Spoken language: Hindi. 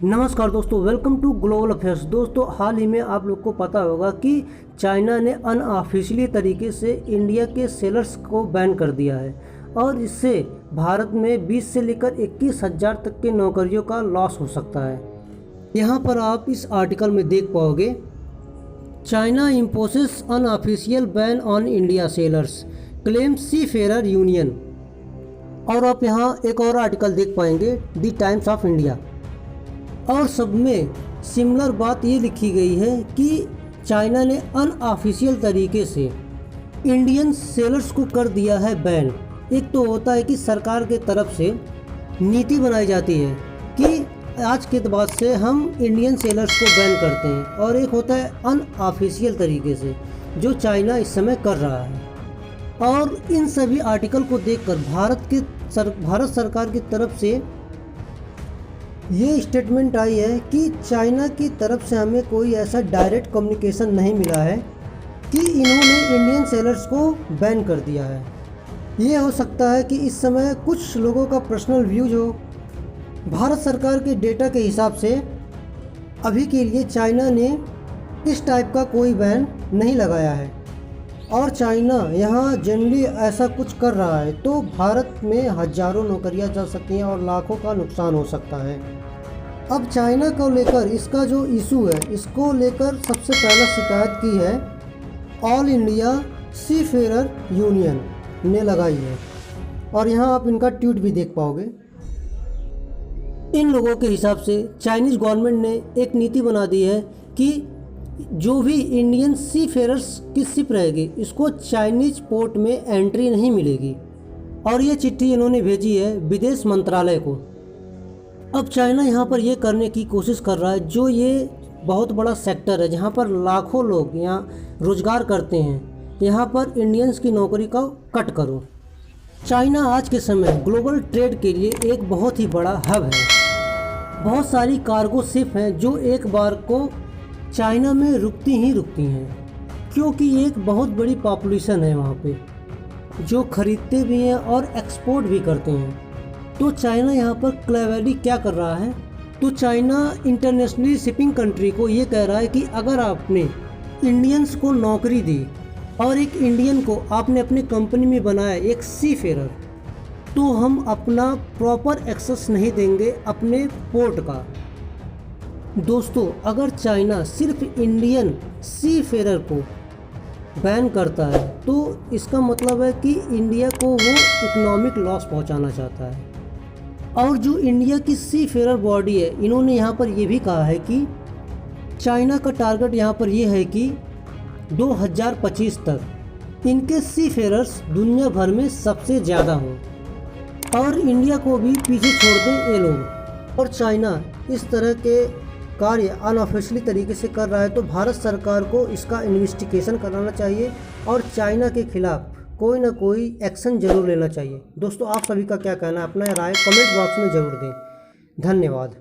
नमस्कार दोस्तों, वेलकम टू ग्लोबल अफेयर्स। दोस्तों, हाल ही में आप लोग को पता होगा कि चाइना ने अनऑफिशियली तरीके से इंडिया के सेलर्स को बैन कर दिया है और इससे भारत में 20 से लेकर 21,000 तक के नौकरियों का लॉस हो सकता है। यहाँ पर आप इस आर्टिकल में देख पाओगे, China imposes unofficial ban on India sellers, claim seafarer union. और आप यहाँ एक और आर्टिकल देख पाएंगे, द टाइम्स ऑफ इंडिया। और सब में सिमिलर बात ये लिखी गई है कि चाइना ने अनऑफिशियल तरीके से इंडियन सेलर्स को कर दिया है बैन। एक तो होता है कि सरकार के तरफ से नीति बनाई जाती है कि आज के बाद से हम इंडियन सेलर्स को बैन करते हैं, और एक होता है अनऑफिशियल तरीके से जो चाइना इस समय कर रहा है। और इन सभी आर्टिकल को देखकर भारत सरकार की तरफ से ये स्टेटमेंट आई है कि चाइना की तरफ से हमें कोई ऐसा डायरेक्ट कम्युनिकेशन नहीं मिला है कि इन्होंने इंडियन सेलर्स को बैन कर दिया है। ये हो सकता है कि इस समय कुछ लोगों का पर्सनल व्यू जो भारत सरकार के डेटा के हिसाब से अभी के लिए चाइना ने इस टाइप का कोई बैन नहीं लगाया है, और चाइना यहाँ जनरली ऐसा कुछ कर रहा है तो भारत में हजारों नौकरियां जा सकती हैं और लाखों का नुकसान हो सकता है। अब चाइना को लेकर इसका जो इशू है, इसको लेकर सबसे पहला शिकायत की है all India seafarer union ने लगाई है, और यहाँ आप इनका ट्वीट भी देख पाओगे। इन लोगों के हिसाब से चाइनीज़ गवर्नमेंट ने एक नीति बना दी है कि जो भी इंडियन सी फेरर्स की शिप रहेगी इसको चाइनीज पोर्ट में एंट्री नहीं मिलेगी, और ये चिट्ठी इन्होंने भेजी है विदेश मंत्रालय को। अब चाइना यहाँ पर ये करने की कोशिश कर रहा है, जो ये बहुत बड़ा सेक्टर है जहाँ पर लाखों लोग यहाँ रोजगार करते हैं, यहाँ पर इंडियंस की नौकरी का कट करो। चाइना आज के समय ग्लोबल ट्रेड के लिए एक बहुत ही बड़ा हब है। बहुत सारी कार्गो शिप हैं जो एक बार को चाइना में रुकती हैं, क्योंकि एक बहुत बड़ी पॉपुलेशन है वहाँ पे जो खरीदते भी हैं और एक्सपोर्ट भी करते हैं। तो चाइना यहाँ पर क्लेवरली क्या कर रहा है, तो चाइना इंटरनेशनली शिपिंग कंट्री को ये कह रहा है कि अगर आपने इंडियंस को नौकरी दी और एक इंडियन को आपने अपनी कंपनी में बनाया एक सी फेरर, तो हम अपना प्रॉपर एक्सेस नहीं देंगे अपने पोर्ट का। दोस्तों, अगर चाइना सिर्फ इंडियन सी फेरर को बैन करता है तो इसका मतलब है कि इंडिया को वो इकोनॉमिक लॉस पहुंचाना चाहता है। और जो इंडिया की सी फेरर बॉडी है, इन्होंने यहाँ पर ये भी कहा है कि चाइना का टारगेट यहाँ पर ये है कि 2025 तक इनके सी फेरर्स दुनिया भर में सबसे ज़्यादा हों और इंडिया को भी पीछे छोड़ दें ये लोग। और चाइना इस तरह के कार्य अनऑफिशियली तरीके से कर रहा है तो भारत सरकार को इसका इन्वेस्टिगेशन कराना चाहिए और चाइना के खिलाफ कोई ना कोई एक्शन जरूर लेना चाहिए। दोस्तों, आप सभी का क्या कहना है, अपना राय कमेंट बॉक्स में ज़रूर दें। धन्यवाद।